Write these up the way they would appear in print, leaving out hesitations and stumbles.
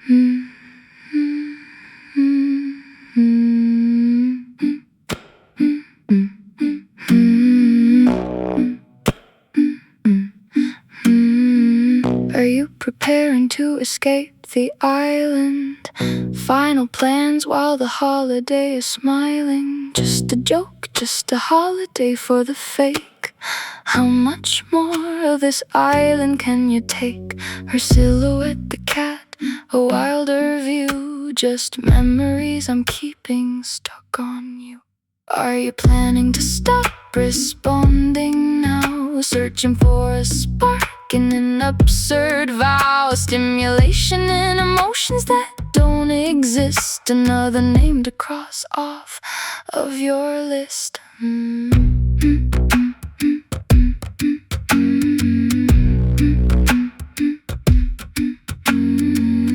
Are you preparing to escape the island? Final plans while the holiday is smiling. Just a joke, just a holiday for the fake. How much more of this island can you take? Her silhouette, the cat, a wilder view. Just memories I'm keeping stuck on you. Are you planning to stop responding now? Searching for a spark in an absurd vow. Stimulation in emotions that don't exist. Another name to cross off of your list.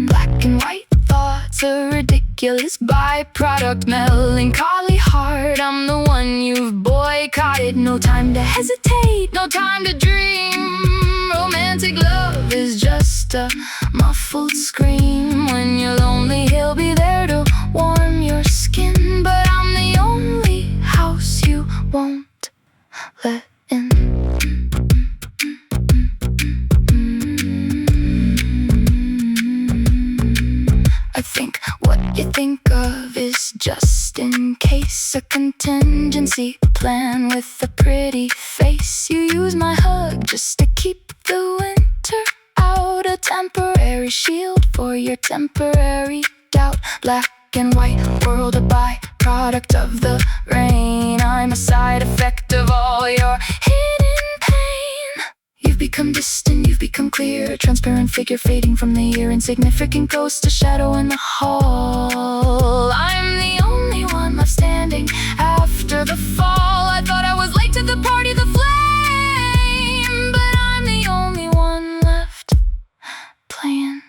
Black and white thoughts, a ridiculous byproduct. Melancholy heart, I'm the one you've boycotted. No time to hesitate, no time to dream. Romantic love is just a muffled scream. When you're lonely, he'll be there to warm your skin. But I'm the only house you won't let in. I think what you think of is just in case, a contingency plan with a pretty face. You use my hug just to keep the winter out, a temporary shield for your temporary doubt. Black and white world, a byproduct of the rain. I'm a side effect of all your hidden pain. You've become distant, you've become clear, transparent figure fading from the ear, insignificant ghost, a shadow in the hall. I'm the only one left standing after the fall. I thought I was late to the party, the flame, but I'm the only one left playing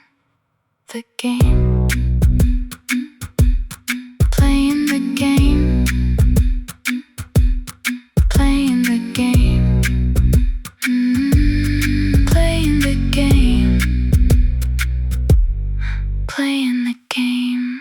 the game. Playing the game. Playing the game. Playing the game. Playing the game.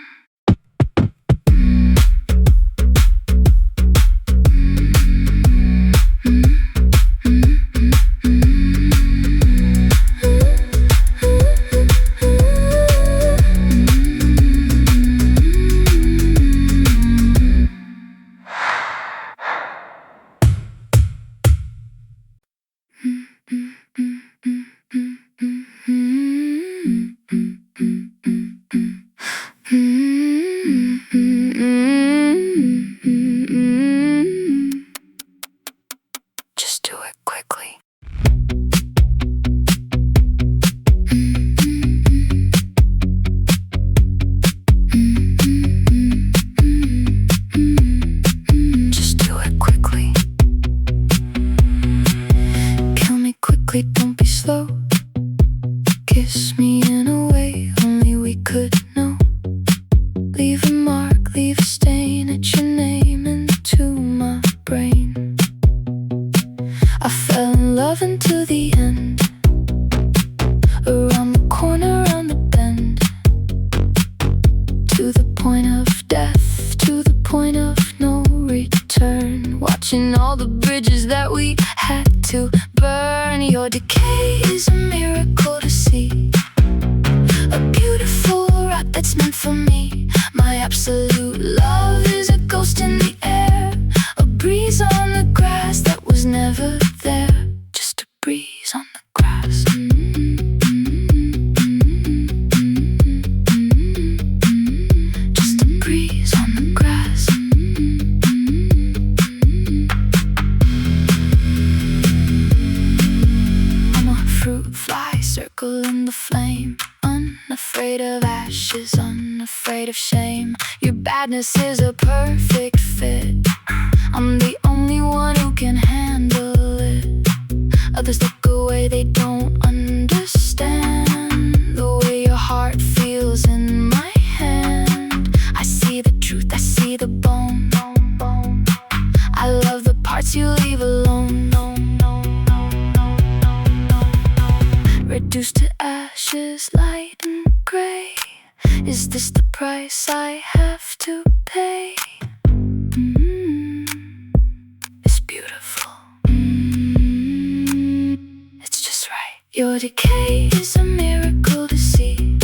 Just do it quickly. Just do it quickly. Kill me quickly, don't be slow. Kiss me in a way only we could know. Leave a mark, leave a stain, etch your name into my brain. I fell in love until the end. Around the corner, around the bend. To the point of death, to the point of no return. Watching all the bridges that we had to burn. Your decay is a miracle to see. A beautiful rot that's meant for me. My absolute love is a ghost in the air. A breeze on the grass that was never there. Just a breeze on the grass. Just a breeze on the grass. I'm a fruit fly, circle in the flame. Unafraid of ashes, unafraid of shame. Your badness is a perfect fit. I'm the only one who can handle it. Others look away, they don't understand the way your heart feels in my hand. I see the truth, I see the bone. I love the parts you leave alone. Reduced to ashes, light and gray. Is this the price I have to pay? It's beautiful. It's just right. Your decay is a miracle to see.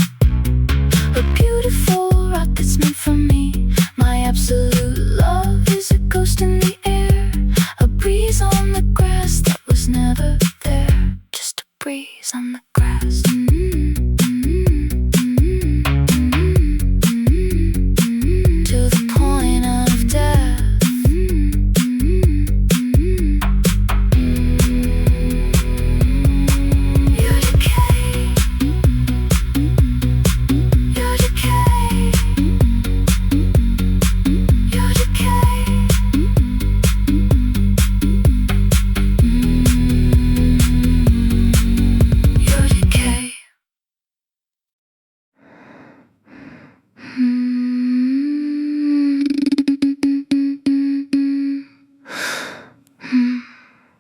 A beautiful rot that's meant for me. My absolute love is a ghost in the air. A breeze on the grass that was never there. Just a breeze on the grass. To the point of death. Your decay. Your decay. Your decay. Your decay.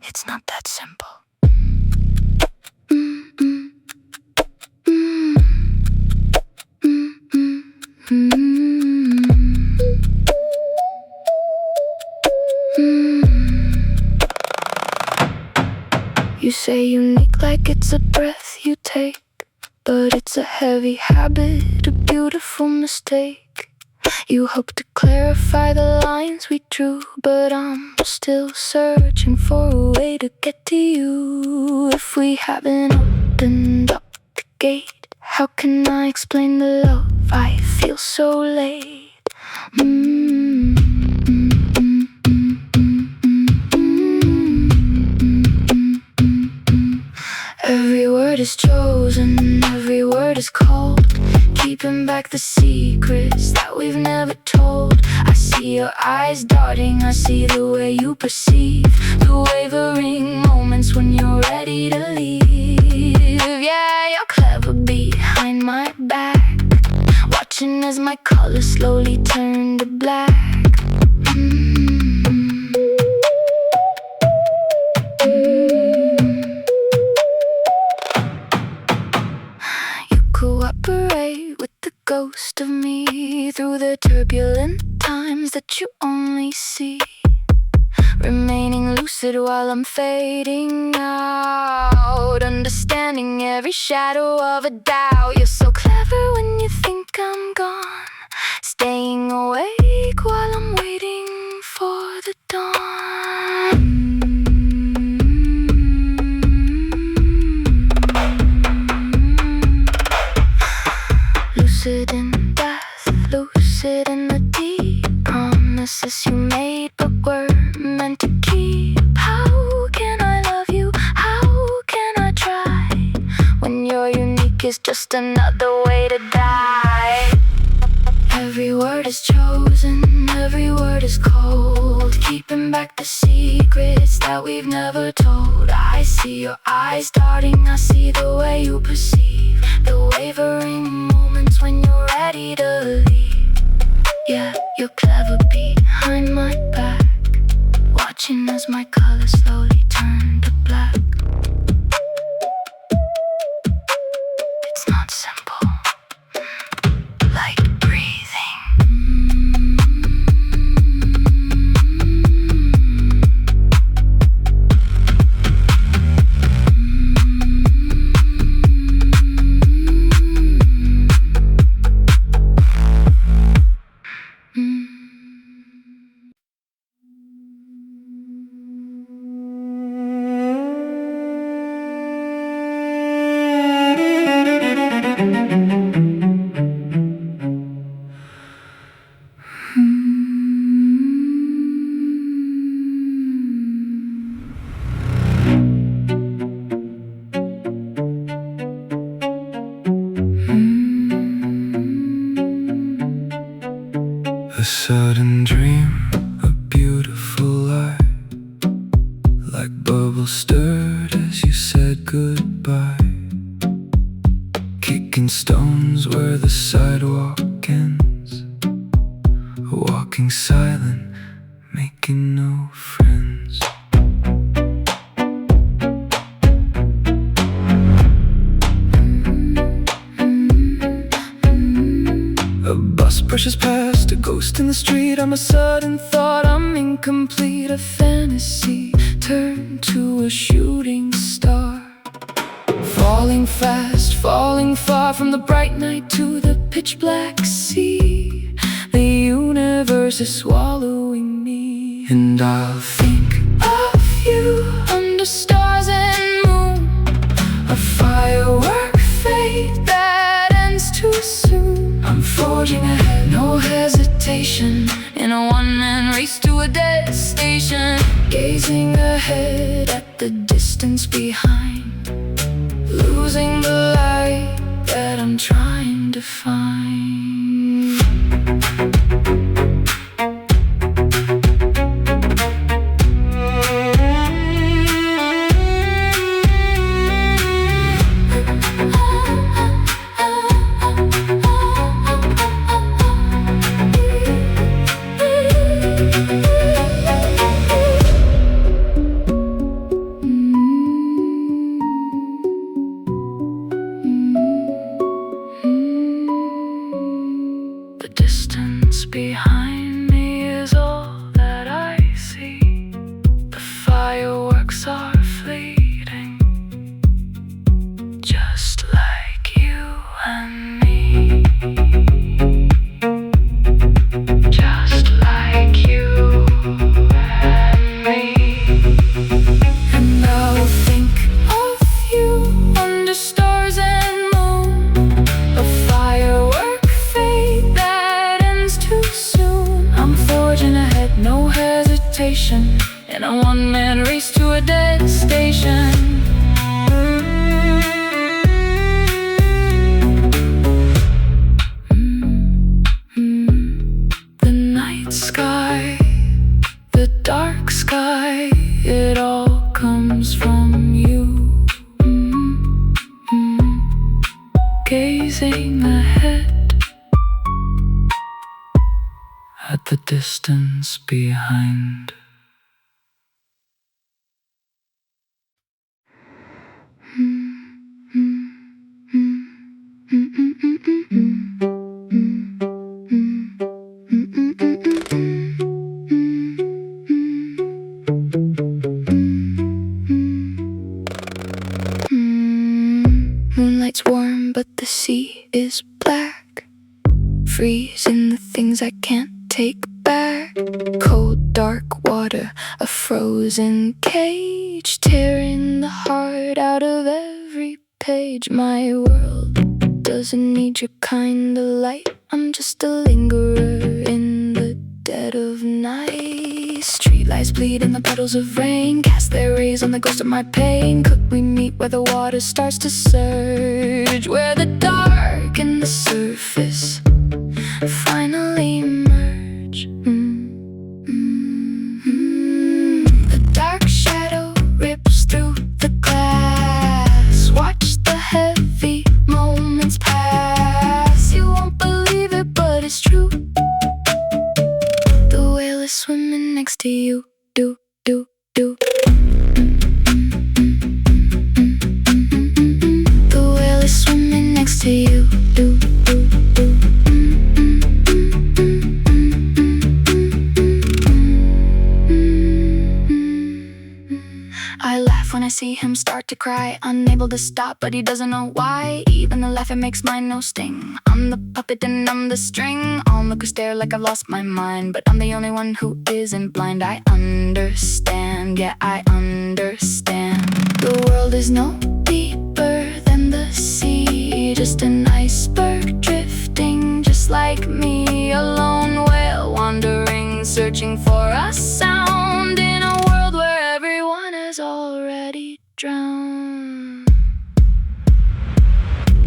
It's not that simple. You say unique like it's a breath you take, but it's a heavy habit, a beautiful mistake. You hope to clarify the lines we drew, but I'm still searching for a way to get to you. If we haven't opened up the gate, how can I explain the love I feel so late? Every word is chosen, every word is called, keeping back the secrets that we've never told. I see your eyes darting, I see the way you perceive the wavering moments when you're ready to leave. Yeah, you're clever behind my back, watching as my colors slowly turn to black. Cooperate with the ghost of me through the turbulent times that you only see, remaining lucid while I'm fading out, understanding every shadow of a doubt. You're so clever when you think I'm gone, staying awake while I'm waiting for the dawn. Lucid in death, lucid in the deep. Promises you made but were meant to keep. How can I love you? How can I try when you're unique is just another way to die? Every word is chosen, every word is cold, keeping back the secrets that we've never told. I see your eyes darting, I see the way you perceive the wavering moments when you're ready to leave. Yeah, you're clever behind my back, watching as my colors slowly turn to black. It's not simple, like breathing. A sudden dream, a beautiful light, like bubbles stirred as you said goodbye. Kicking stones where the sidewalk ends, walking silent, making no friends. brushes past a ghost in the street. I'm a sudden thought, I'm incomplete. A fantasy turned to a shooting star, falling fast, falling far, from the bright night to the pitch black sea. The universe is swallowing me, and I'll think of you under stars and moon, a firework fate that ends too soon. I'm forging ahead, no hesitation, in a one-man race to a destination, gazing ahead at the distance behind, losing the light that I'm trying to find. The distance behind me is all that I see. The fireworks are fleeting, just like you and me. Just like you and me. And I'll think of you under stars and moon, a firework fate that ends too soon. I'm forging ahead, no hesitation, in a one-man race to a destination. The night sky, the dark sky, it all comes from you. Gazing ahead at the distance behind. Moonlight's warm, but the sea is black, freezing the things I can't take back. Cold, dark water, a frozen cage, tearing the heart out of every page. My world doesn't need your kind of light, I'm just a lingerer in the dead of night. Streetlights bleed in the puddles of rain, cast their rays on the ghost of my pain. Could we meet where the water starts to surge, where the dark and the surface finally merge? The dark shadow rips through the glass, watch the heavy moments pass. You won't believe it, but it's true. The whale is swimming next to you, do, do, do. The whale is swimming next to you, do, do, do. I laugh when I see him start to cry, unable to stop, but he doesn't know why. Even the laughing makes mine no sting. I'm the puppet and I'm the string. Onlooker stare like I've lost my mind, but I'm the only one who isn't blind. I understand, yeah, I understand. The world is no deeper than the sea, just an iceberg drifting, just like me. A lone whale wandering, searching for a sound in a world where everyone has already drowned.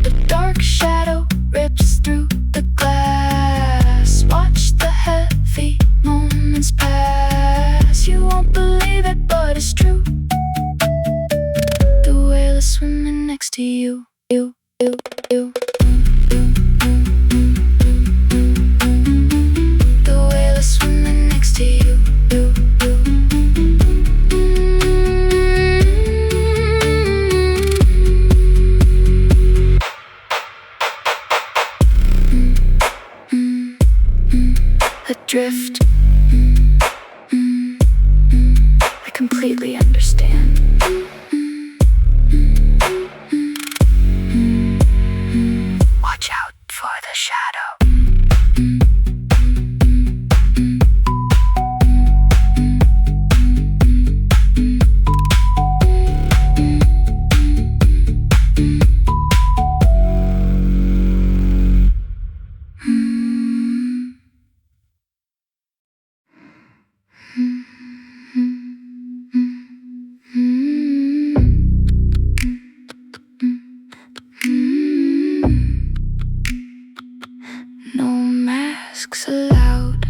The dark shadow rips through the glass, watch the heavy moments pass. You won't believe it, but it's true. The whale is swimming next to you, you, you, you. The whale is swimming next to you. drift. I completely understand. Watch out for the shadow. No masks allowed.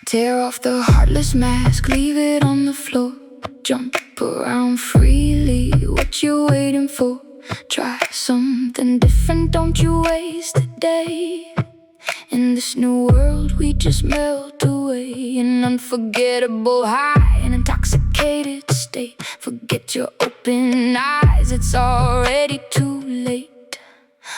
Tear off the heartless mask, leave it on the floor. Jump around freely, what you waiting for? Try something different, don't you waste a day. In this new world we just melt away. An unforgettable high, an intoxicated state. Forget your open eyes, it's already too late.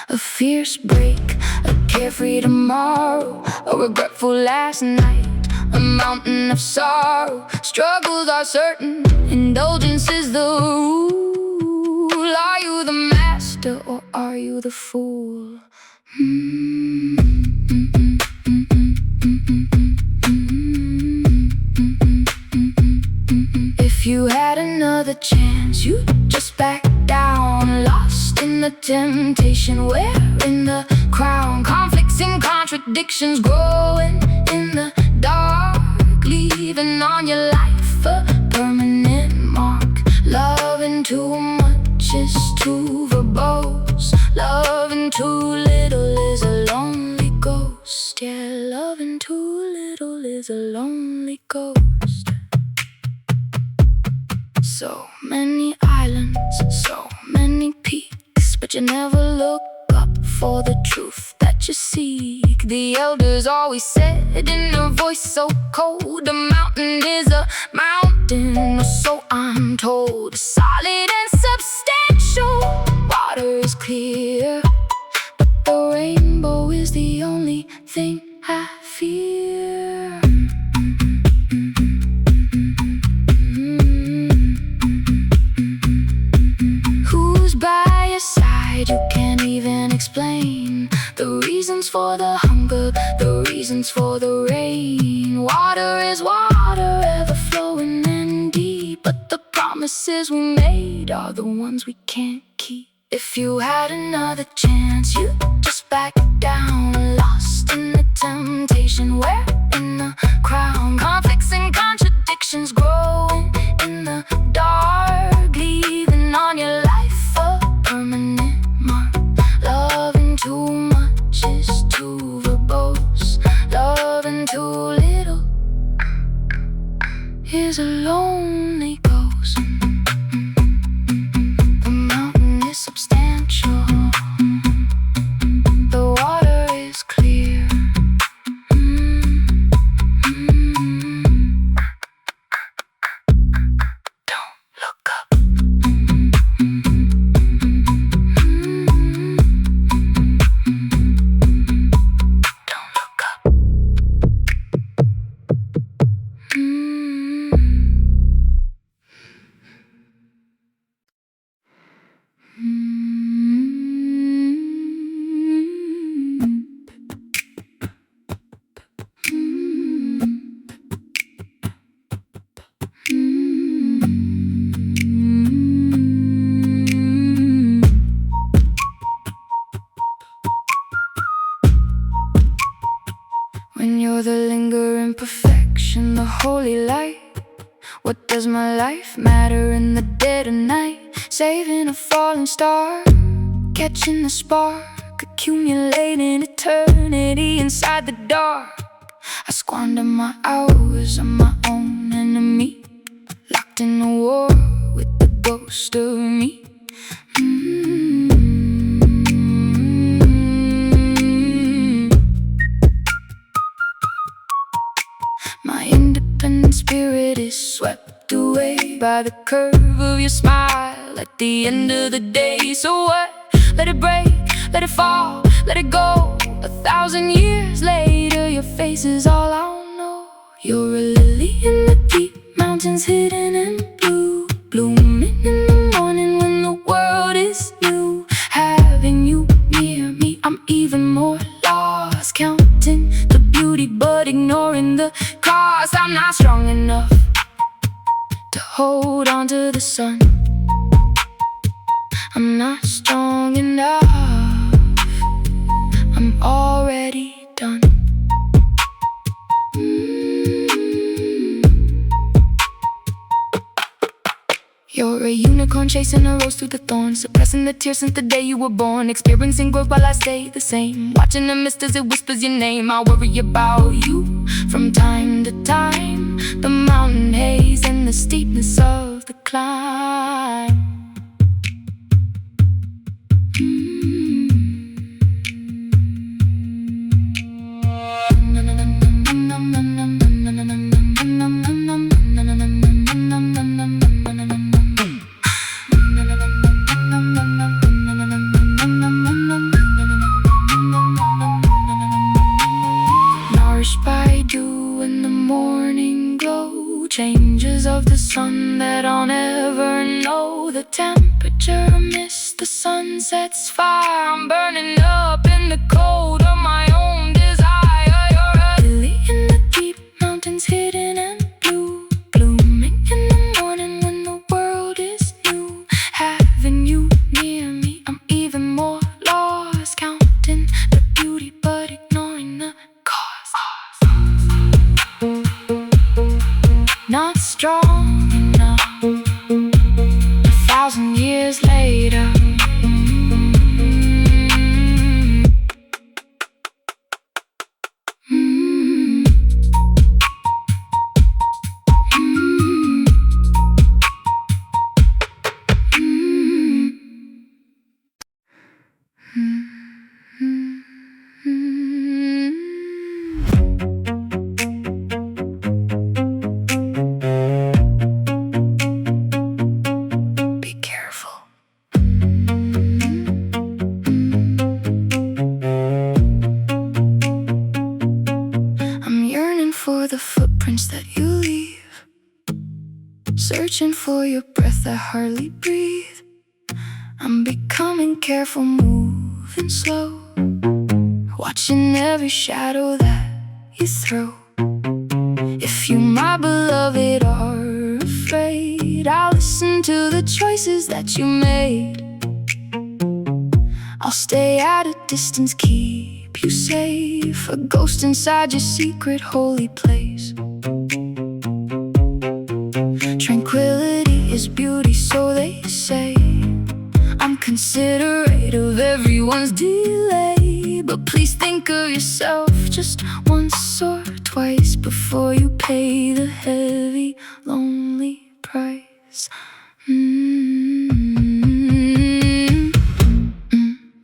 A fierce break, a carefree tomorrow, a regretful last night, a mountain of sorrow. Struggles are certain, indulgence is the rule. Are you the master or are you the fool? If you had another chance, you'd just back down. Lost in the temptation, wearing the crown. Conflicts and contradictions growing in the dark, leaving on your life a permanent mark. Loving too much is too verbose. Loving too little is a lonely ghost. Yeah, loving too little is a lonely ghost. So many islands, so many peaks, but you never look up for the truth that you seek. The elders always said in a voice so cold, a mountain is a mountain, or so I'm told. Solid and substantial, water is clear, but the rainbow is the only thing I fear. By your side, you can't even explain the reasons for the hunger, the reasons for the rain. Water is water, ever flowing and deep, but the promises we made are the ones we can't keep. If you had another chance, you'd just back down. Lost in the temptation, wearing the crown. Conflicts and contradictions growing in the dark, leaving on your life permanent mark. Loving too much is too verbose. Loving too little is a lonely ghost. The mountain is substantial, the water is clear. Don't look up. When you're the lingering perfection, the holy light, what does my life matter in the dead of night? Saving a falling star, catching the spark, accumulating eternity inside the dark. I squander my hours, I'm my own enemy, locked in a war with the ghost of me. My independent spirit is swept away by the curve of your smile at the end of the day. So what? let it break, let it fall, let it go. 1,000 years later, your face is all I'll know. You're a lily in the deep mountains, hidden in blue, blooming in the morning when the world is new. Having you near me, I'm even more lost, counting the beauty but ignoring the cost. I'm not strong enough to hold on to the sun. I'm not strong enough, I'm already done. You're a unicorn chasing a rose through the thorns, suppressing the tears since the day you were born, experiencing growth while I stay the same, watching the mist as it whispers your name. I worry about you from time to time, the mountain haze and the steepness of the climb. Nourished by dew in the morning glow, changes of the sun that I'll never know. The temperature amidst the sunset's fire, I'm burning up in the cold of my own desire. You're a lily in the deep mountains, hidden and blue, blooming in the morning when the world is new. Having you near me, I'm even more lost, counting the beauty but ignoring the cost. Not strong enough, 1,000 years later. Be careful. I'm yearning for the footprints that you leave, searching for your breath, I hardly breathe. I'm becoming careful, moving slow, watching every shadow that you throw. If you, my beloved, are afraid, I'll listen to the choices that you made. I'll stay at a distance, keep you safe, a ghost inside your secret holy place. Tranquility is beauty, so they say. I'm considerate of everyone's delay, but please think of yourself just once or twice before you pay the heavy, lonely price.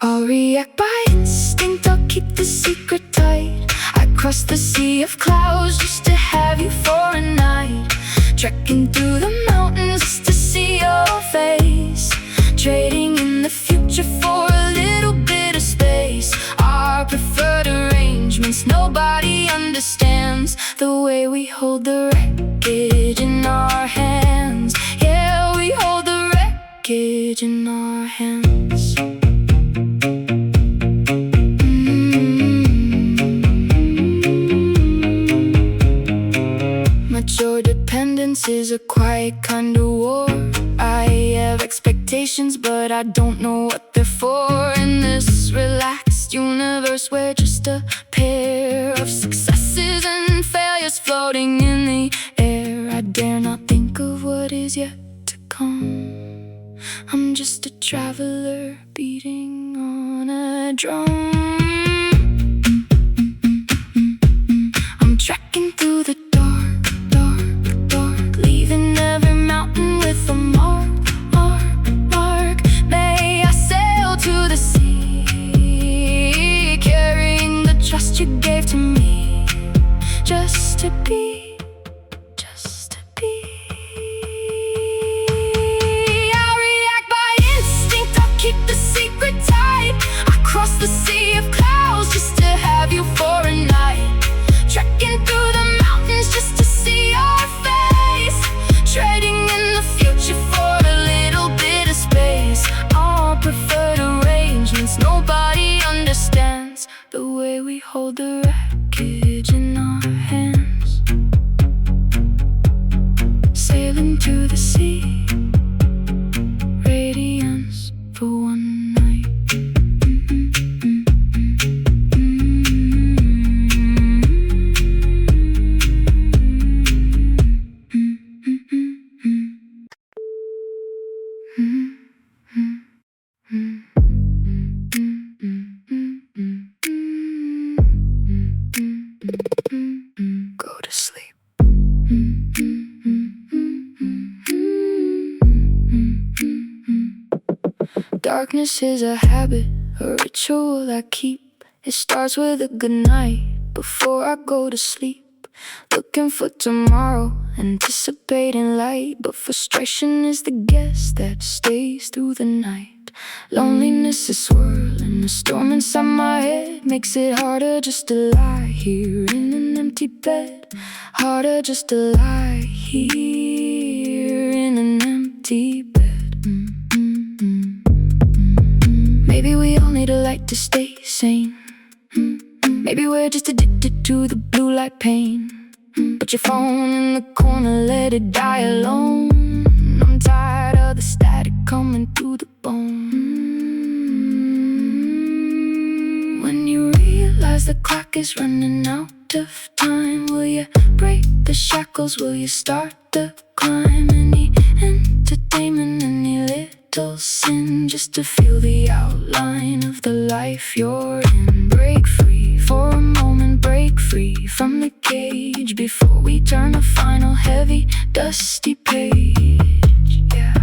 I'll react by instinct, I'll keep the secret tight. I crossed the sea of clouds just to have you for a night, trekking through the mountains just to see your face, trading in the future for a little bit of space. Our preferred arrangements, nobody understands the way we hold the wreckage in our hands. Yeah, we hold the wreckage in our hands. Mature dependence is a quiet kind of war. I have expectations, but I don't know what they're for. In this relaxed universe, we're just a pair of successes and failures floating in the air. I dare not think of what is yet to come. I'm just a traveler beating on a drum. I'm trekking through the dark, dark, dark, leaving every mountain with a mark. May I sail to the sea, carrying the trust you gave to me, just to be, just to be. I'll react by instinct, I'll keep the secret tight. Go to sleep. Darkness is a habit, a ritual I keep. It starts with a good night before I go to sleep. Looking for tomorrow, anticipating light, but frustration is the guest that stays through the night. Loneliness is swirling, a storm inside my head makes it harder just to lie here in an empty bed. Harder just to lie here in an empty bed. Maybe we all need a light to stay sane. Maybe we're just addicted to the blue light pain. Put your phone in the corner, let it die alone. I'm tired of the static coming through the bone. When you realize the clock is running out of time, will you break the shackles? Will you start the climb? Any entertainment, any little sin, just to feel the outline of the life you're in. Break free for a moment, break free from the cage before we turn the final heavy, dusty page. Yeah,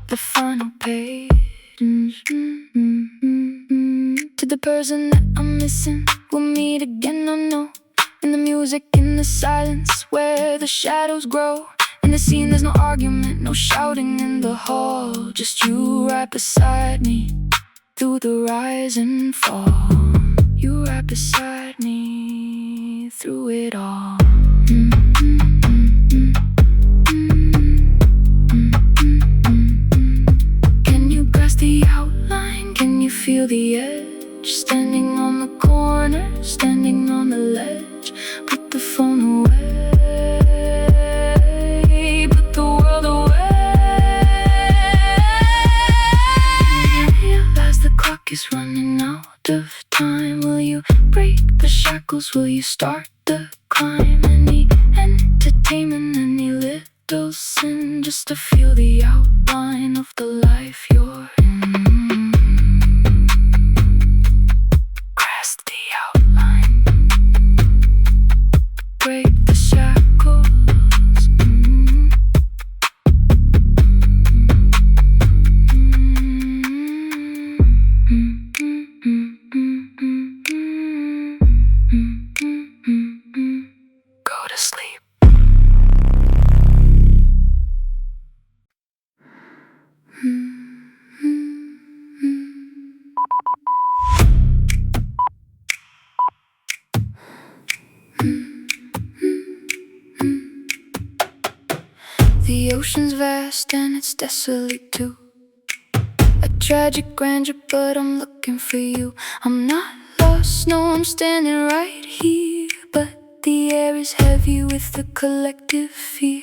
the final page. To the person that I'm missing, we'll meet again, I know. In the music, in the silence, where the shadows grow. In the scene, there's no argument, no shouting in the hall. Just you right beside me, through the rise and fall. You right beside me, through it all. Can you grasp the outline? Can you feel the edge? Standing on the corner, standing on the ledge. Put the phone away, put the world away. Realize the clock is running out of time. Will you break the shackles? Will you start the climb? Any entertainment, any little sin, just to feel the outline of the life you're in. Grasp the outline, break the shackles. Go to sleep. The ocean's vast and it's desolate too. A tragic grandeur, but I'm looking for you. I'm not lost, no, I'm standing right here. But the air is heavy with the collective fear.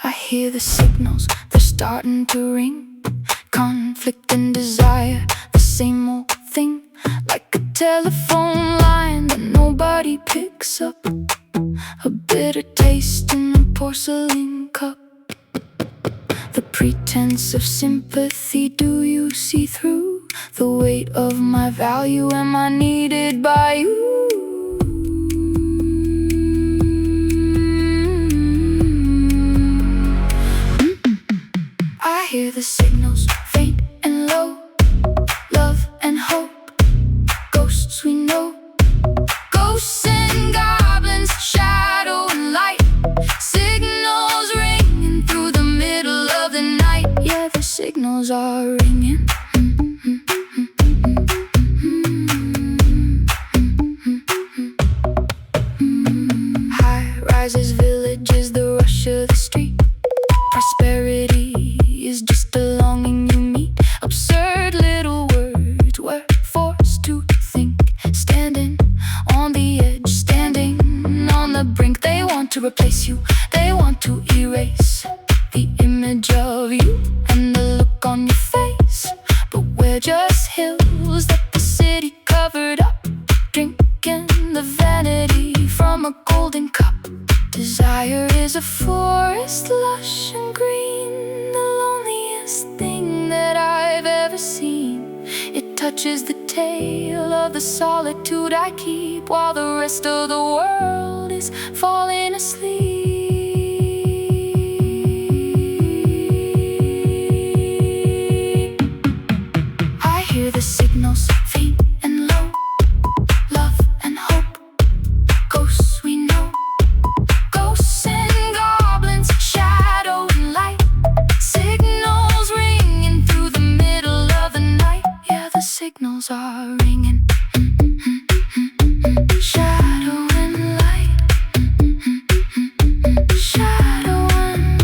I hear the signals, they're starting to ring. Conflict and desire, the same old thing. Like a telephone line that nobody picks up. A bitter taste in a porcelain cup. The pretense of sympathy, do you see through? The weight of my value, am I needed by you? I hear the signals, faint and low. Love and hope, ghosts we know. Ghosts and goblins, shadow and light. Signals ringing through the middle of the night. Yeah, the signals are ringing. High rises, villages, the rush of the street. Prosperity is just a longing you meet. Absurd little words we're forced to think. Standing on the edge, standing on the brink. They want to replace you, they want to erase the image of you and the look on your face. But we're just hills that the city covered up, drinking the vanity from a golden cup. Desire is a forest lush and green. The touches the tail of the solitude I keep, while the rest of the world is falling asleep. I hear the signals faint and low, love and hope, ghosts we know, ghosts and goblins, shadow and light, signals ringing through the middle of the night. Yeah, the signals are ringing. Shadow and light, shadow and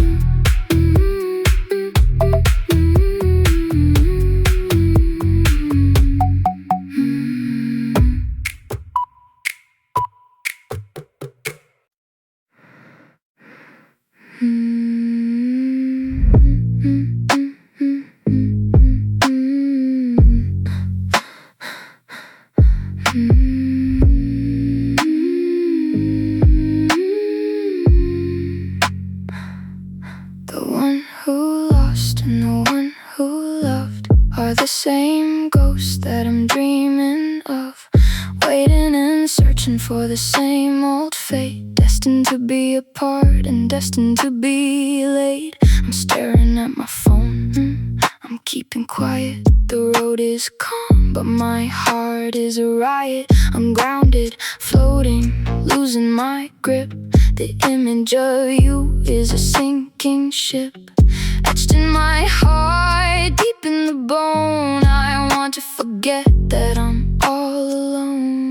the one who lost and the one who loved are the same ghosts that I'm dreaming of, waiting and searching for the same old fate, destined to be apart and destined to be late. I'm staring at my phone, I'm keeping quiet. The road is calm, but my heart is a riot. I'm grounded, floating, losing my grip. The image of you is a sinking ship, etched in my heart, deep in the bone. I want to forget that I'm all alone.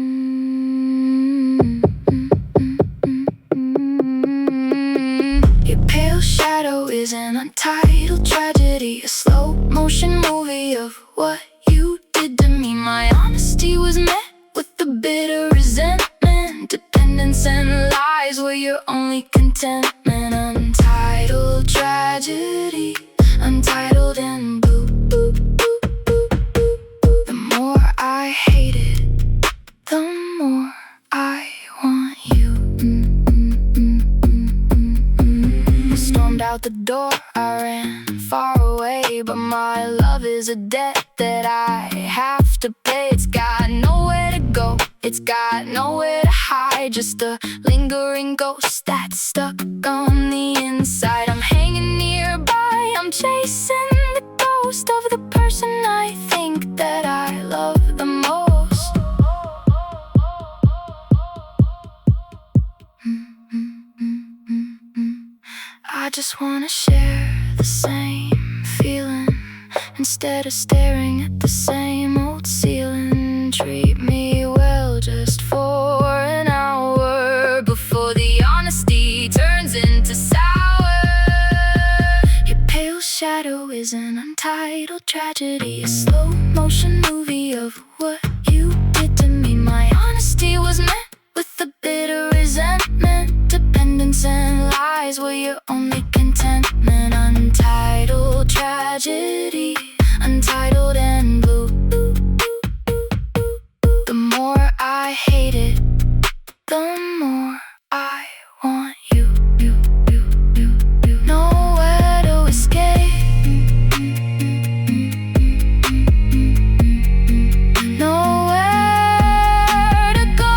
Your pale shadow is an untitled tragedy, a slow motion movie of what you did to me. My honesty was met with the bitter resentment, dependence and lies were your only contentment. Untitled tragedy, untitled and blue. The more I hate it, the more I want you. I stormed out the door, I ran far away, but my love is a debt that I have to pay. It's got nowhere to go, it's got nowhere to hide, just a lingering ghost that's stuck on the inside. I'm hanging nearby, I'm chasing the ghost of the person I think that I love the most. I just wanna share the same feeling, instead of staring at the same old ceiling. Treat me well just for an hour before the honesty turns into sour. Your pale shadow is an untitled tragedy, a slow motion movie of what you did to me. My honesty was met with the bitter resentment, dependence and lies were your only contentment. Untitled tragedy, untitled and blue. The more I hate it, the more I want you. Nowhere to escape, nowhere to go.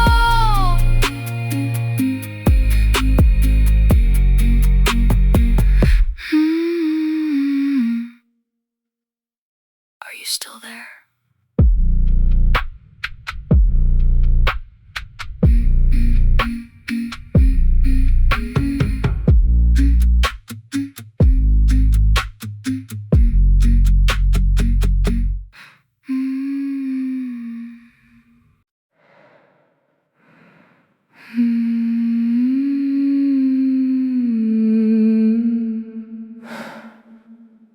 Are you still there?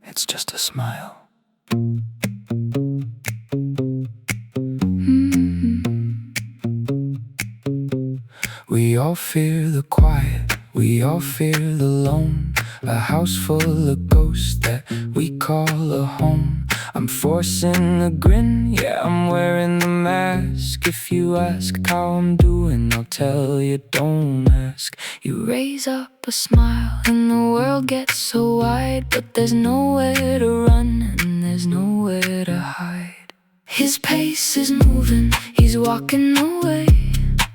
It's just a smile. We all fear the quiet, we all fear the lone, a house full of ghosts that we call a home. I'm forcing a grin, yeah, I'm wearing the mask. If you ask how I'm doing, I'll tell you, don't ask. You raise up a smile and the world gets so wide, but there's nowhere to run and there's nowhere to hide. His pace is moving, he's walking away.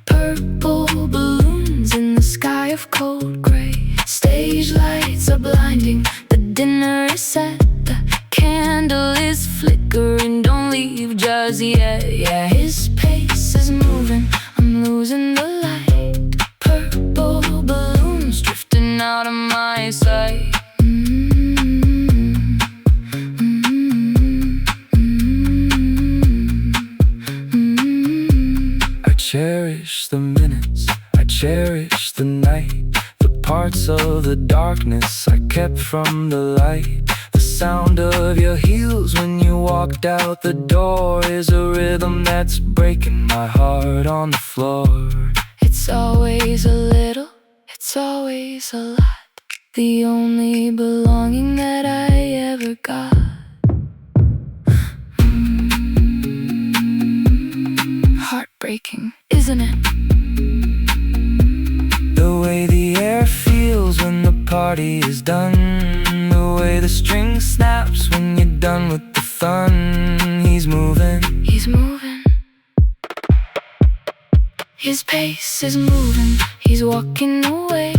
Purple balloons in the sky of cold gray. Stage lights are blinding, the dinner is set. The candle is flickering, don't leave just yet. Yeah, his pace is moving, I'm losing the light. Purple balloons drifting out of my sight. I cherish the minutes, I cherish the night. The parts of the darkness I kept from the light. The sound of your heels when you walked out the door is a rhythm that's breaking my heart on the floor. It's always a little, it's always a lot. The only belonging that I ever got. Heartbreaking, isn't it? The way the air feels when the party is done. The way the string snaps when you're done with the fun. He's moving, he's moving. His pace is moving, he's walking away.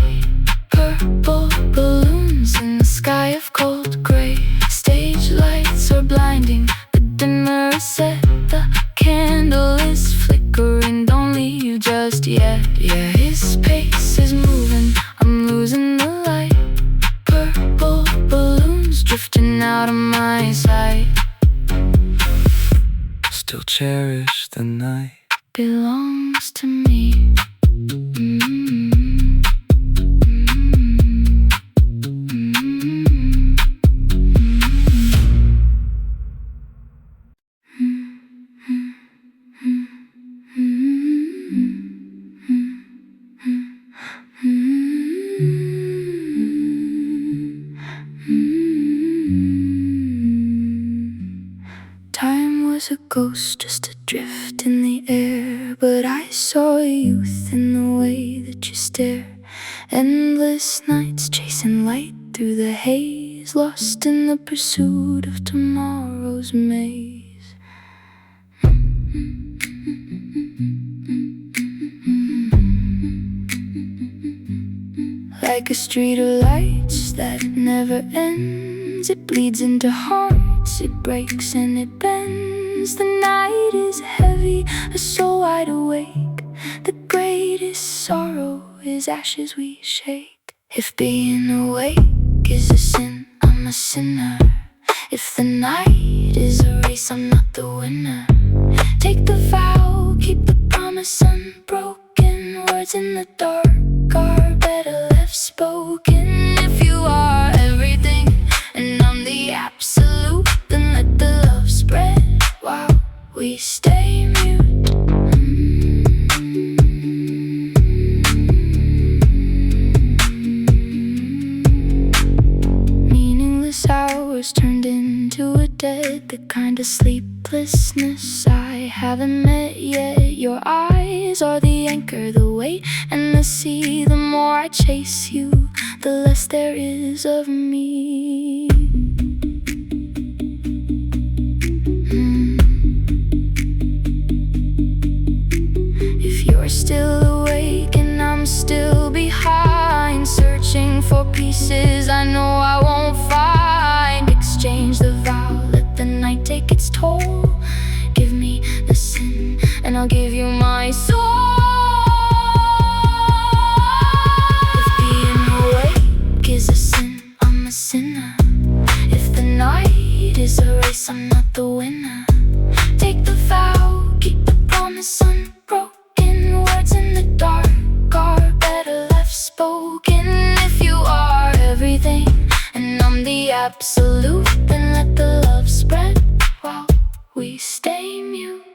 Purple balloons in the sky of cold gray. Stage lights are blinding, the dimmer is set. The candle is flickering, don't leave just yet. Yeah, his pace is moving, I'm losing the light. Purple balloons drifting out of my sight. still cherish the night. Belongs to me. Time was a ghost just adrift in the air, but I saw youth in the way that you stare. Endless nights chasing light through the haze, lost in the pursuit of tomorrow's maze. Like a street of lights that never ends, it bleeds into hearts, it breaks and it bends. The night is heavy, a soul wide awake. The greatest sorrow is ashes we shake. If being awake is a sin, I'm a sinner. If the night is a race, I'm not the winner. Take the vow, keep the promise unbroken. Words in the dark are better left spoken. If you are everything and I'm the absolute, then let the love spread while we stay mute. Meaningless hours turned into a dead, the kind of sleeplessness I haven't met yet. Your eyes are the anchor, the weight and the sea. The more I chase you, the less there is of me. If you're still awake and I'm still behind, searching for pieces I know I won't find. Exchange the vow, let the night take its toll. Give me the sin and I'll give you my soul. If being awake is a sin, I'm a sinner. If the night is a race, I'm not the winner. Take the vow, keep the promise unbroken. Words in the dark are better left spoken. If you are everything and I'm the absolute, then let the love spread while we stay mute.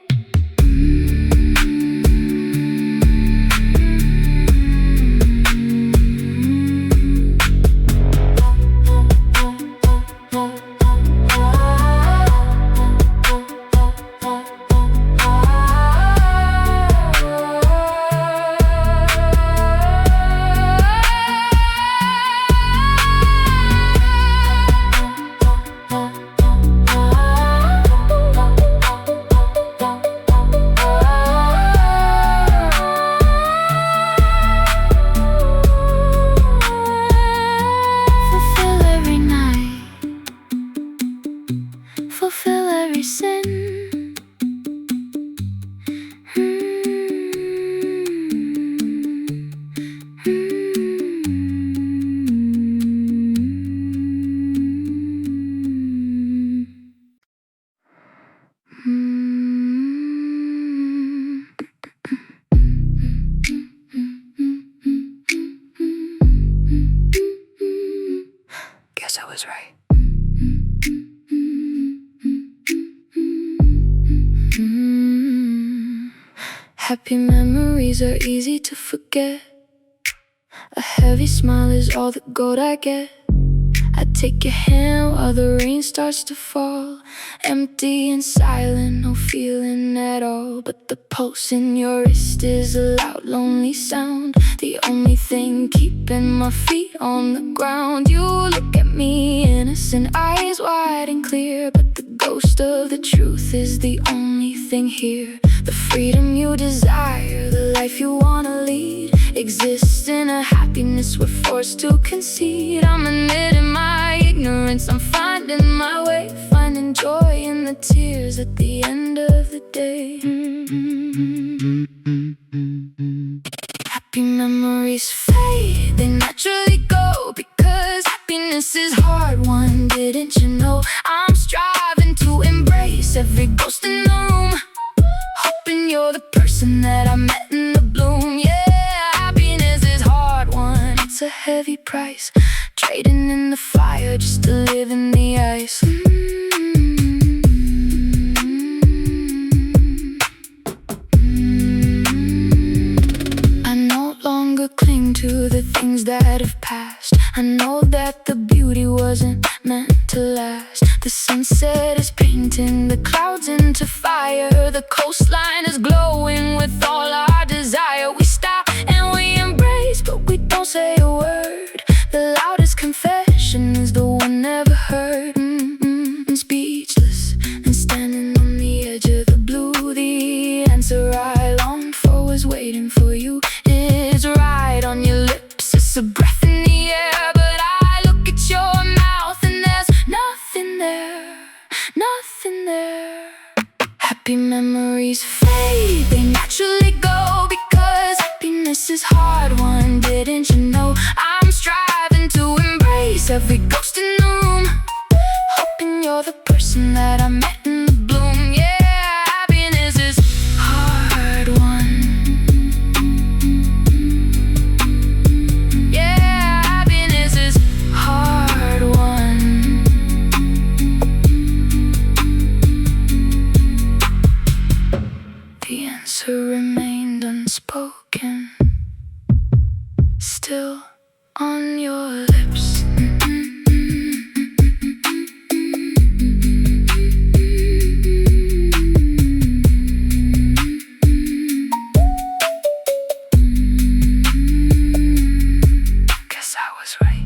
Happy memories are easy to forget. A heavy smile is all the gold I get. I take your hand while the rain starts to fall. Empty and silent, no feeling at all. But the pulse in your wrist is a loud, lonely sound. The only thing keeping my feet on the ground. You look at me, innocent, eyes wide and clear. But the ghost of the truth is the only thing here. The freedom you desire, the life you wanna lead, exists in a happiness we're forced to concede. I'm admitting my ignorance, I'm finding my way, finding joy in the tears at the end of the day. Happy memories fade, they naturally go, because happiness is hard won, didn't you know? I'm striving to embrace every ghost in the room, hoping you're the person that I met in the bloom. Yeah, happiness is hard won, it's a heavy price, trading in the fire just to live in the ice. I no longer cling to the things that have passed. I know that the beauty wasn't meant to last. The sunset is painting the clouds into fire. The coastline is glowing with all our desire. We stop and we embrace, but we don't say a word. The loudest confession is the one never heard. Speechless and standing on the edge of the blue. The answer I longed for was waiting for you. It's right on your lips, it's a breath in the air. But I look at your mouth and there's nothing there, nothing there. Happy memories fade, they naturally go, because happiness is hard won, didn't you know? I'm striving to embrace every ghost in the room, hoping you're the person that I met in the bloom. Yeah, happiness is hard won. Yeah, happiness is hard won. The answer remained unspoken, still on your lips. Guess I was right.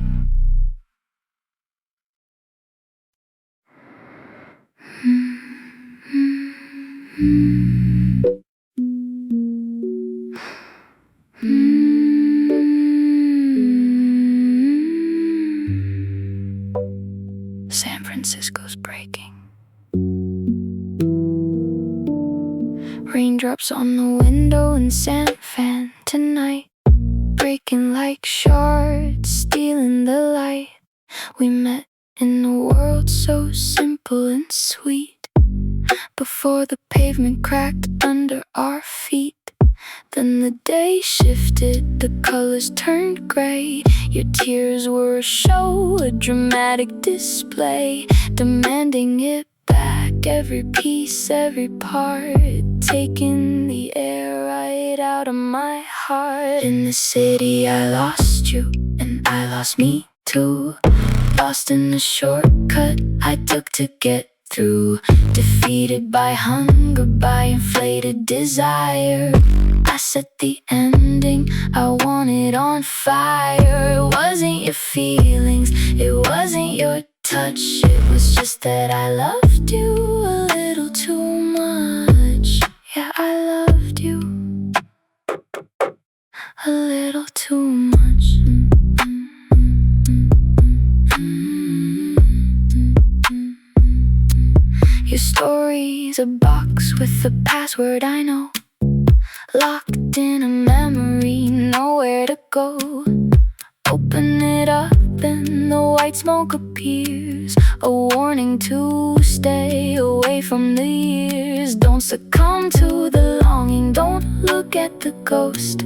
San Francisco's breaking. Raindrops on the window and San Fan tonight, breaking like shards, stealing the light. We met in a world so simple and sweet, before the pavement cracked under our feet. Then the day shifted, the colors turned gray. Your tears were a show, a dramatic display, demanding it back, every piece, every part, taking the air right out of my heart. In the city I lost you, and I lost me too, lost in the shortcut I took to get through, defeated by hunger, by inflated desire. I set the ending I wanted on fire. It wasn't your feelings, it wasn't your touch, it was just that I loved you a little too much. Yeah, I loved you a little too much. Your story's a box with a password I know, locked in a memory, nowhere to go. Open it up and the white smoke appears, a warning to stay away from the years. Don't succumb to the longing, don't look at the ghost.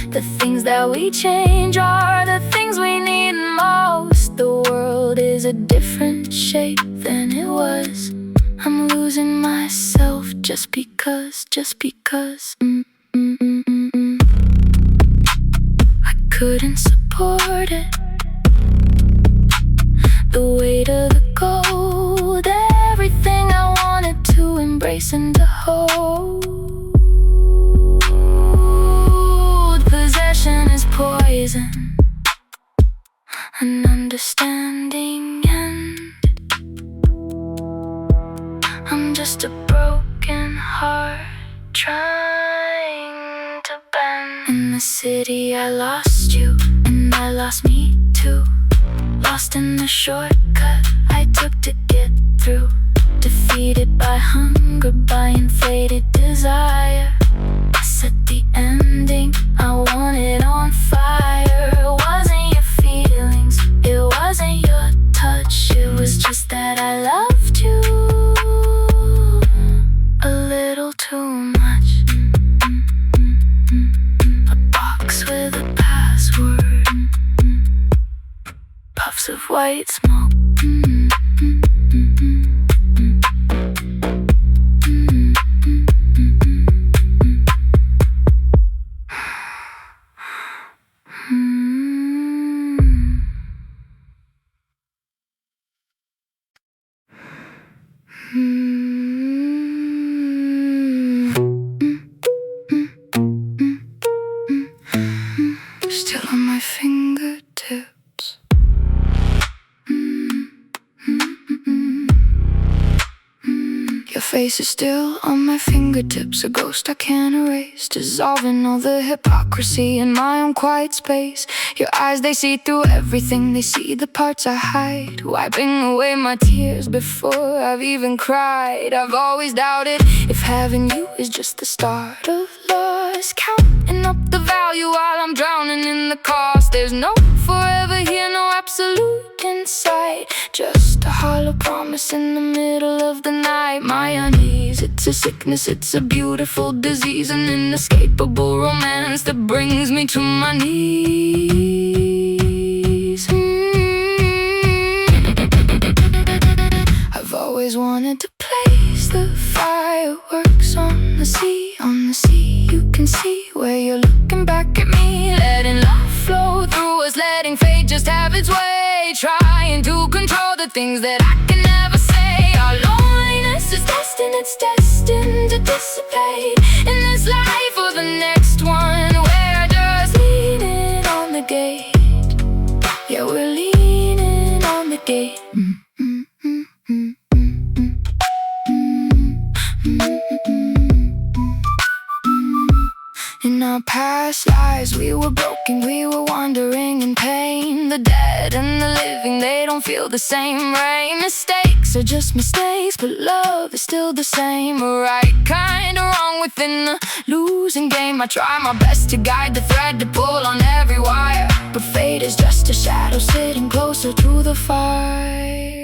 The things that we change are the things we need most. The world is a different shape than it was. I'm losing myself just because. I couldn't support it. The weight of the gold, everything I wanted to embrace and to hold. Possession is poison, an understanding end. I'm just a broken heart trying to bend. In the city I lost you, and I lost me too. Lost in the shortcut I took to get through. Defeated by hunger, by inflated desire. I set the ending I wanted on fire. It wasn't your feelings, it wasn't your touch. It was just that I loved you a little too much. A box with a password, puffs of white smoke. Still on my fingertips. Your face is still on my fingertips, a ghost I can't erase, dissolving all the hypocrisy in my own quiet space. Your eyes, they see through everything, they see the parts I hide, wiping away my tears before I've even cried. I've always doubted if having you is just the start of loss, counting up the value while I'm drowning in the cost. There's no forever here, no absolute in sight, just a hollow promise in the middle of the night. My unease, it's a sickness, it's a beautiful disease, an inescapable romance that brings me to my knees. I've always wanted to place the fireworks on the sea, on the sea. You can see where you're looking back at me, letting love flow through us, letting fate just have its way, trying to control the things that I can never say. Our loneliness is destined, it's destined to dissipate in this life or the next one. We're just leaning on the gate. Yeah, we're leaning on the gate. In our past lives, we were broken, we were wandering in pain. The dead and the living, they don't feel the same rain. Mistakes are just mistakes, but love is still the same. Right kind of wrong within the losing game. I try my best to guide the thread, to pull on every wire, but fate is just a shadow sitting closer to the fire.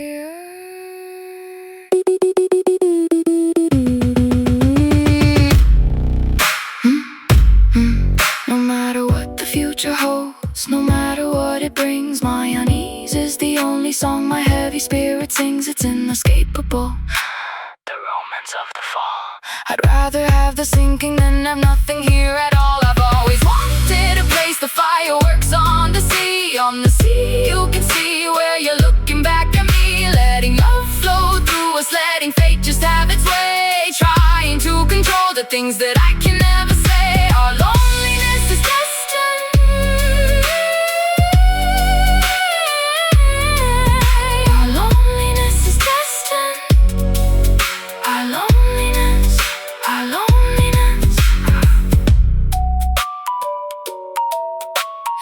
No matter what the future holds, no matter what it brings, my unease is the only song my heavy spirit sings. It's inescapable, the romance of the fall. I'd rather have the sinking than have nothing here at all. I've always wanted to place the fireworks on the sea, on the sea. You can see where you're looking back at me, letting love flow through us, letting fate just have its way, trying to control the things that I can never say. Our loneliness is destined. Our loneliness is destined. Our loneliness, our loneliness,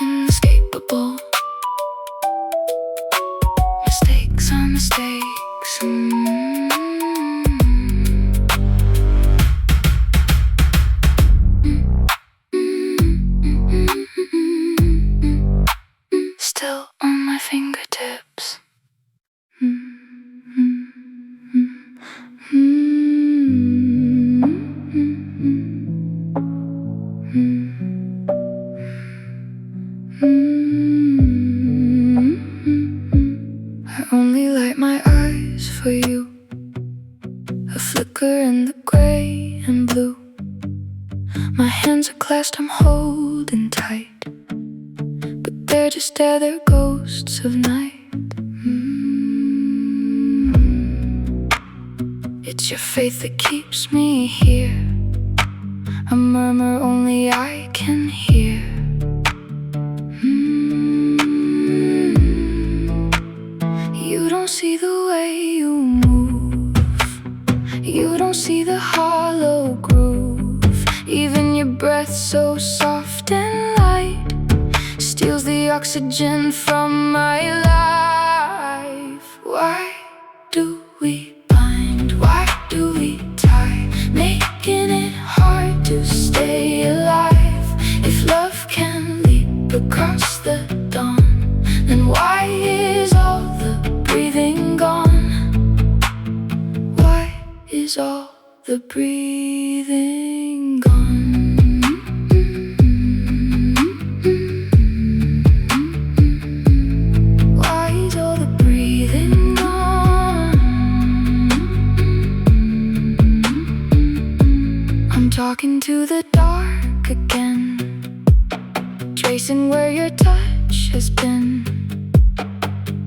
inescapable. Mistakes are mistakes. Still on my fingertips. I only light my eyes for you, a flicker in the gray and blue. My hands hands are clasped, I'm holding tight, but they're just there, they're ghosts of night. It's your faith that keeps me here, a murmur only I can hear. You don't see the way you move, you don't see the hollow groove. Even your breath so soft and light steals the oxygen from my life. Why do we bind? Why do we tie? Making it hard to stay alive. If love can leap across the dawn, then why is all the breathing gone? Why is all the breathing gone? Why is all the breathing gone? I'm talking to the dark again, tracing where your touch has been.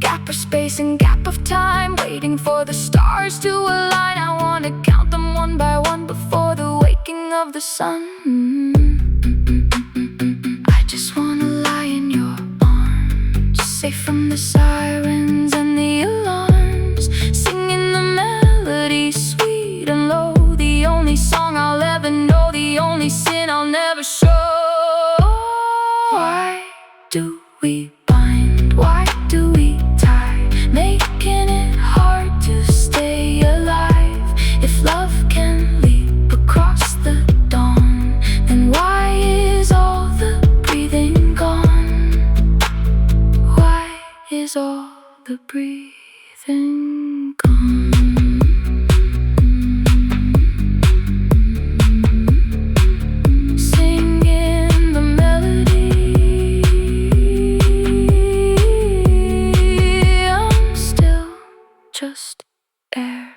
Gap of space and gap of time, waiting for the stars to align. I wanna count them one by one before the waking of the sun. I just wanna lie in your arms, safe from the sirens and the alarms, singing the melody sweet and low. The only song I'll ever know, the only sin I'll never show. Why do we bind? Why do we tie? Making it hard to stay alive. If love can leap across the dawn, then why is all the breathing gone? Why is all the breathing gone? Singing the melody, I'm still just air.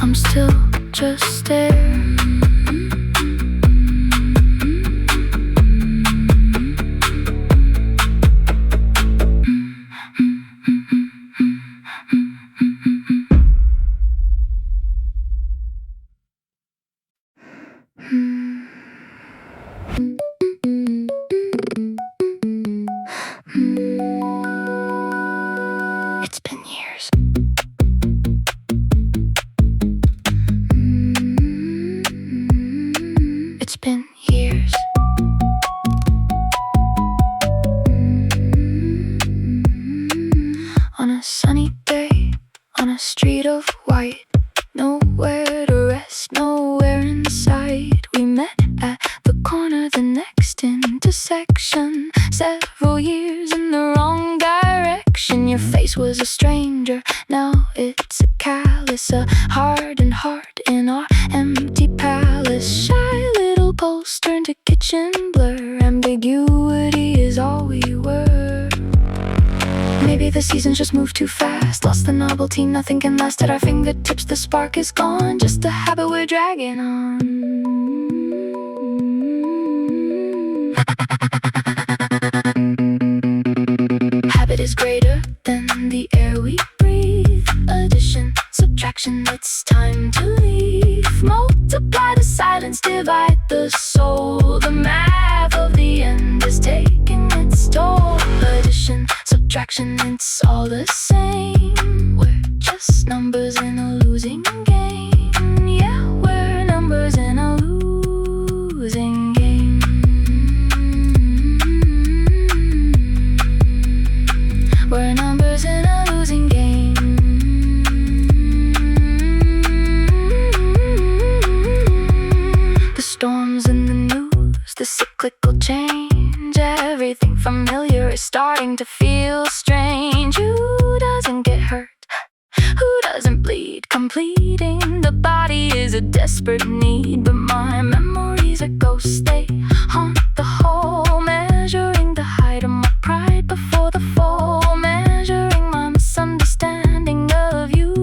I'm still just air. It's been years. It's been years. On a sunny day, on a street of white, nowhere to rest, nowhere in sight. We met at the corner, the next intersection. Several years in the wrong direction. Your face was a stranger, now it's a callous, a hardened heart in our empty palace. Shy little poster into kitchen blur. Ambiguity is all we were. Maybe the seasons just moved too fast, lost the novelty, nothing can last at our fingertips. The spark is gone, just a habit we're dragging on. Habit is greater than the air we breathe. Addition, subtraction, it's time to leave. Multiply the silence, divide the soul. The math of the end is taking its toll. Addition, subtraction, it's all the same. We're just numbers in a losing game. Yeah, we're numbers in a losing game. We're numbers in a losing game. The storms in the news, the cyclical change. Everything familiar is starting to feel strange. Who doesn't get hurt? Who doesn't bleed? Completing the body is a desperate need. But my memories are ghosts, they haunt the whole. Measuring the height of my pride before the fall. Measuring my misunderstanding of you.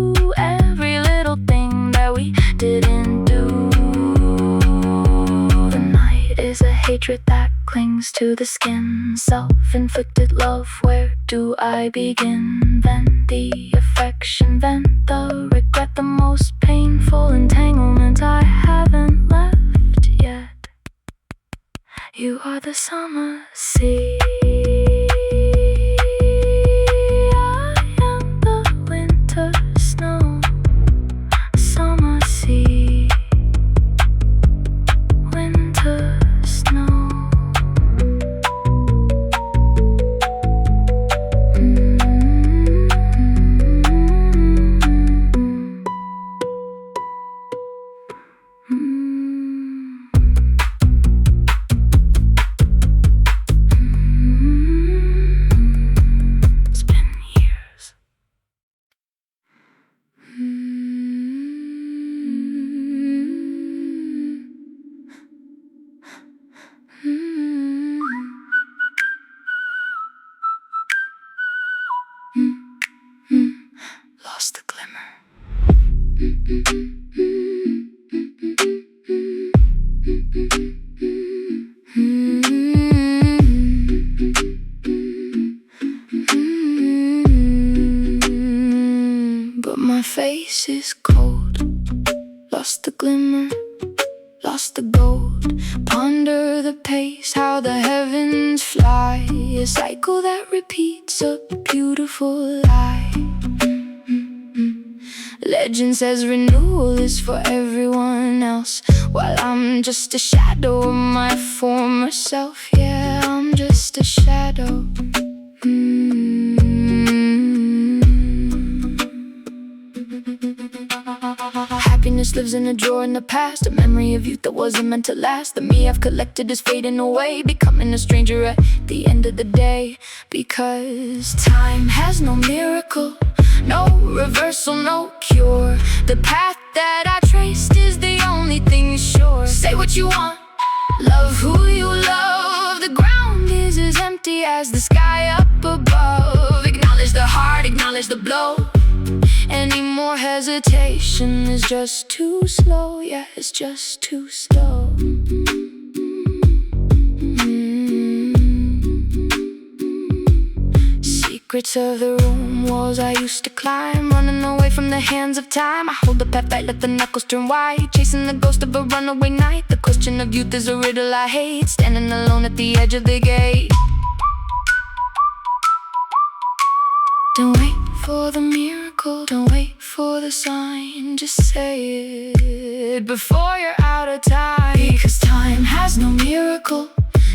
to the skin. Self-inflicted love, where do I begin? Vent the affection, vent the regret, the most painful entanglement I haven't left yet. You are the summer sea, I am the winter snow. Summer sea, winter snow. It's been years. Lost the glimmer. But my face is cold. Lost the glimmer, lost the gold. Ponder the pace, how the heavens fly. A cycle that repeats, a beautiful lie. Legend says renewal is for everyone else, while I'm just a shadow of my former self. Yeah, I'm just a shadow. Happiness lives in a drawer in the past, a memory of youth that wasn't meant to last. The me I've collected is fading away, becoming a stranger at the end of the day. Because time has no miracle, no reversal, no cure. The path that I traced is the only thing sure. Say what you want, love who you love. The ground is as empty as the sky up above. Acknowledge the heart, acknowledge the blow. Any more hesitation is just too slow. Yeah, it's just too slow. Secrets of the room, walls I used to climb, running away from the hands of time. I hold the path back, let the knuckles turn white, chasing the ghost of a runaway night. The question of youth is a riddle I hate, standing alone at the edge of the gate. Don't wait for the miracle, don't wait for the sign. Just say it before you're out of time. Because time has no miracle,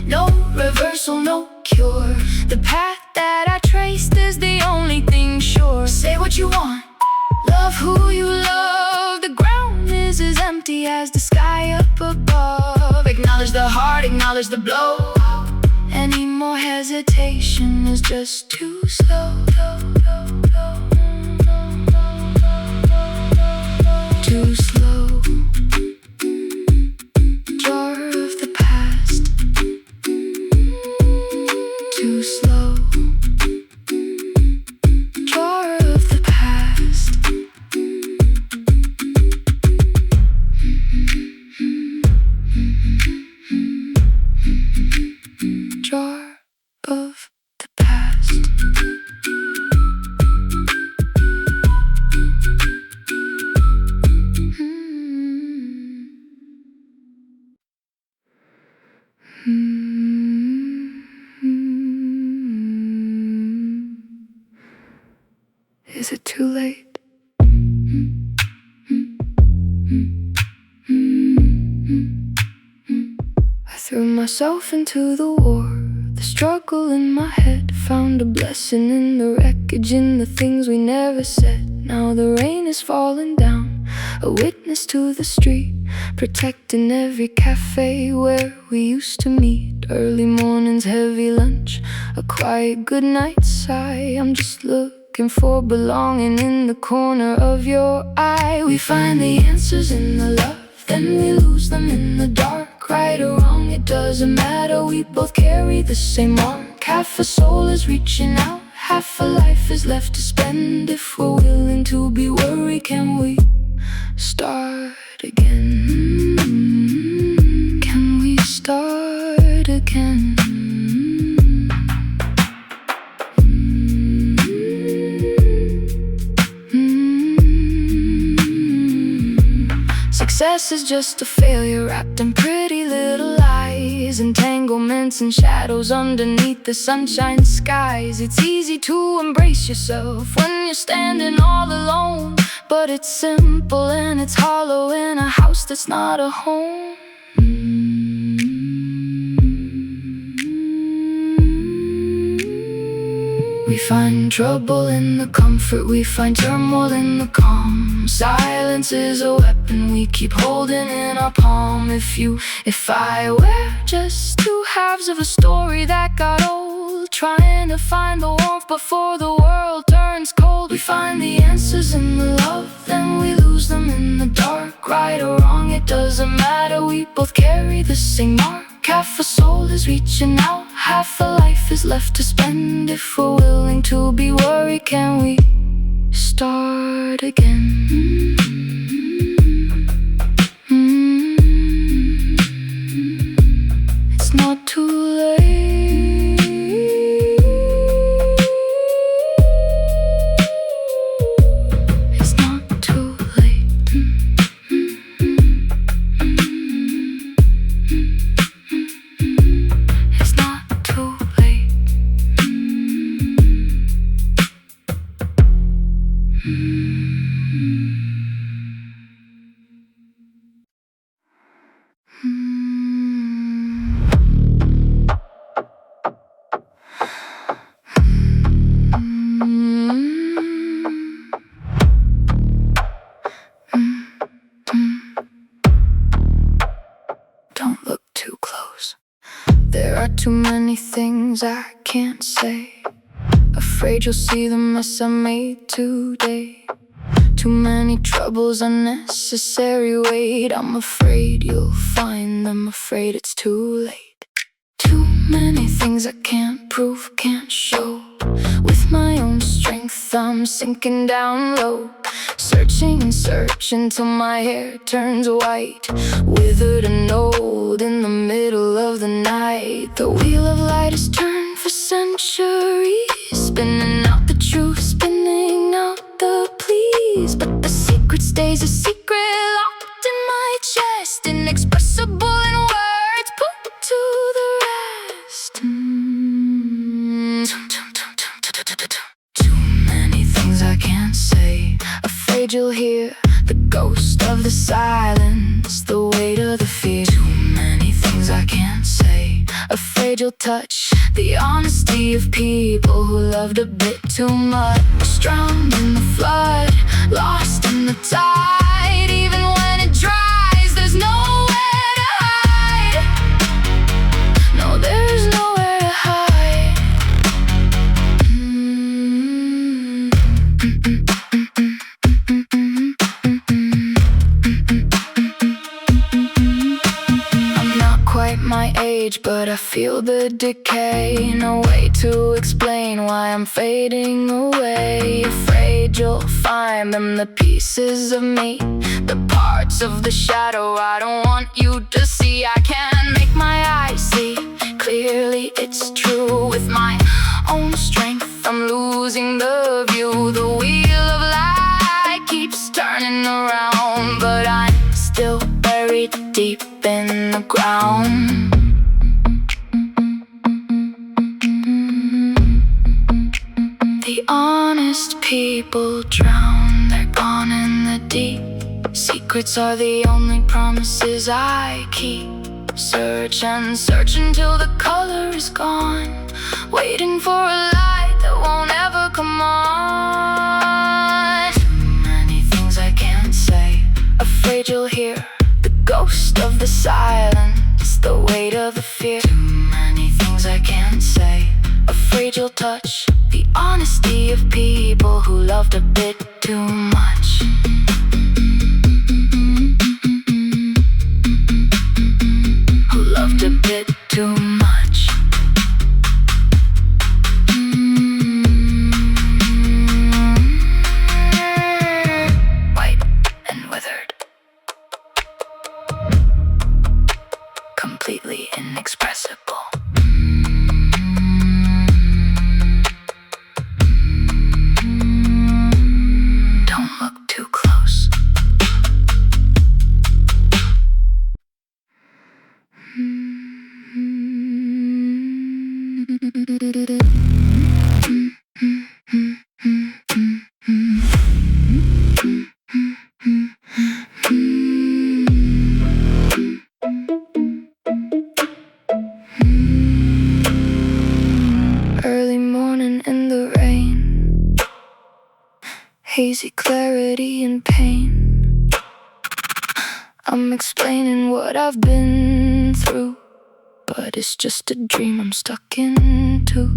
no reversal, no cure. The path that I traced is the only thing sure. Say what you want, love who you love. The ground is as empty as the sky up above. Acknowledge the heart, acknowledge the blow. Any more hesitation is just too slow. Too slow. Jar of the past. Too slow. Jar of the past. Jar of the past. Is it too late? I threw myself into the war, the struggle in my head. Found a blessing in the wreckage, in the things we never said. Now the rain is falling down, a witness to the street, protecting every cafe where we used to meet. Early mornings, heavy lunch, a quiet goodnight sigh. I'm just looking for belonging in the corner of your eye. We find the answers in the love, then we lose them in the dark. Right or wrong, it doesn't matter, we both carry the same mark. Half a soul is reaching out, half a life is left to spend. If we're willing to be worried, can we start again? Can we start again? Success is just a failure wrapped in pretty little lies, entanglements and shadows underneath the sunshine skies. It's easy to embrace yourself when you're standing all alone, but it's simple and it's hollow in a house that's not a home. We find trouble in the comfort, we find turmoil in the calm. Silence is a weapon we keep holding in our palm. If I were just two halves of a story that got old, trying to find the warmth before the world turns cold. We find the answers in the love, then we lose them in the dark. Right or wrong, it doesn't matter, we both carry the same mark. Half a soul is reaching out, half a life is left to spend. If we're willing to be worried, can we start again? It's not too late. It's not too late. It's not too late. Don't look too close. There are too many things I can't say. Afraid you'll see the mess I made today. Too many troubles, unnecessary weight. I'm afraid you'll find them, afraid it's too late. Too many things I can't prove, can't show. With my own strength I'm sinking down low, searching and searching till my hair turns white, withered and old in the middle of the night. The wheel of light has turned for centuries, spinning out the truth, spinning out the pleas. But the secret stays a secret, locked in my chest, inexpressible in words put to the rest. Too many things I can't say. Afraid you'll hear the ghost of the silence, the weight of the fear. Too many things I can't say. Afraid you'll touch the honesty of people who loved a bit too much. Drowned in the flood, lost in the tide. Even when it dries, there's nowhere to hide. No, there's nowhere to hide. I'm not quite my age, but I feel the decay. No way to explain why I'm fading away. Afraid you'll find them, the pieces of me, the parts of the shadow I don't want you to see. I can't make my eyes see clearly, it's true. With my own strength I'm losing the view. The wheel of light keeps turning around, but I'm still buried deep in the ground. The honest people drown, they're gone in the deep. Secrets are the only promises I keep. Search and search until the color is gone, waiting for a light that won't ever come on. Too many things I can't say. Afraid you'll hear the ghost of the silence, the weight of the fear. Too many things I can't say. Afraid you'll touch the honesty of people who loved a bit too much. Who loved a bit too much. White and withered, completely inexpressible. Don't look too close. Early morning in the rain, hazy clarity and pain. I'm explaining what I've been through, but it's just a dream I'm stuck into.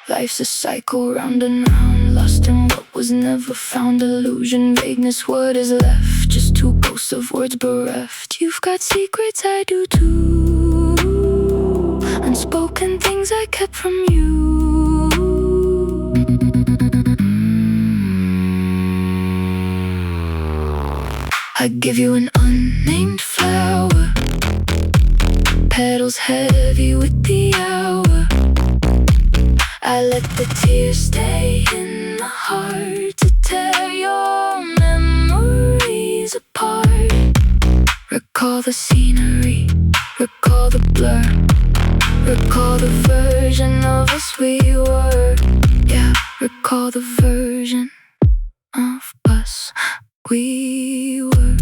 Life's a cycle, round and round, lost in what was never found. Illusion, vagueness, what is left? Just two ghosts of words bereft. You've got secrets, I do too. Unspoken things I kept from you. I give you an unnamed flower, petals heavy with the hour. I let the tears stay in my heart to tear your memories apart. Recall the scenery, recall the blur, recall the version of us we were. Yeah, recall the version of us we were.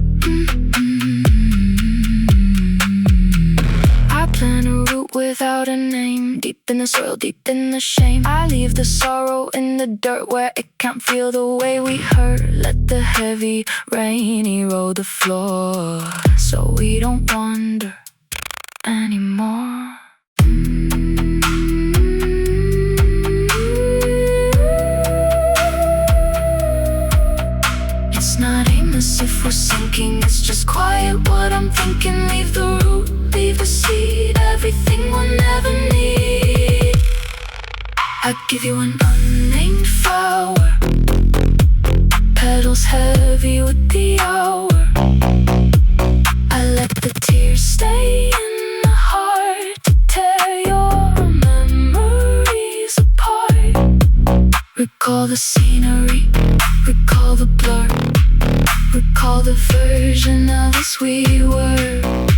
I plan a route without a name, deep in the soil, deep in the shame. I leave the sorrow in the dirt where it can't feel the way we hurt. Let the heavy rain erode the floor so we don't wander anymore. It's not aimless if we're sinking, it's just quiet what I'm thinking. Leave the root, leave the seed, everything we'll never need. I give you an unnamed flower, petals heavy with the hour. I let the tears stay in my heart to tear your memories apart. Recall the scenery, recall the blur, recall the version of us we were.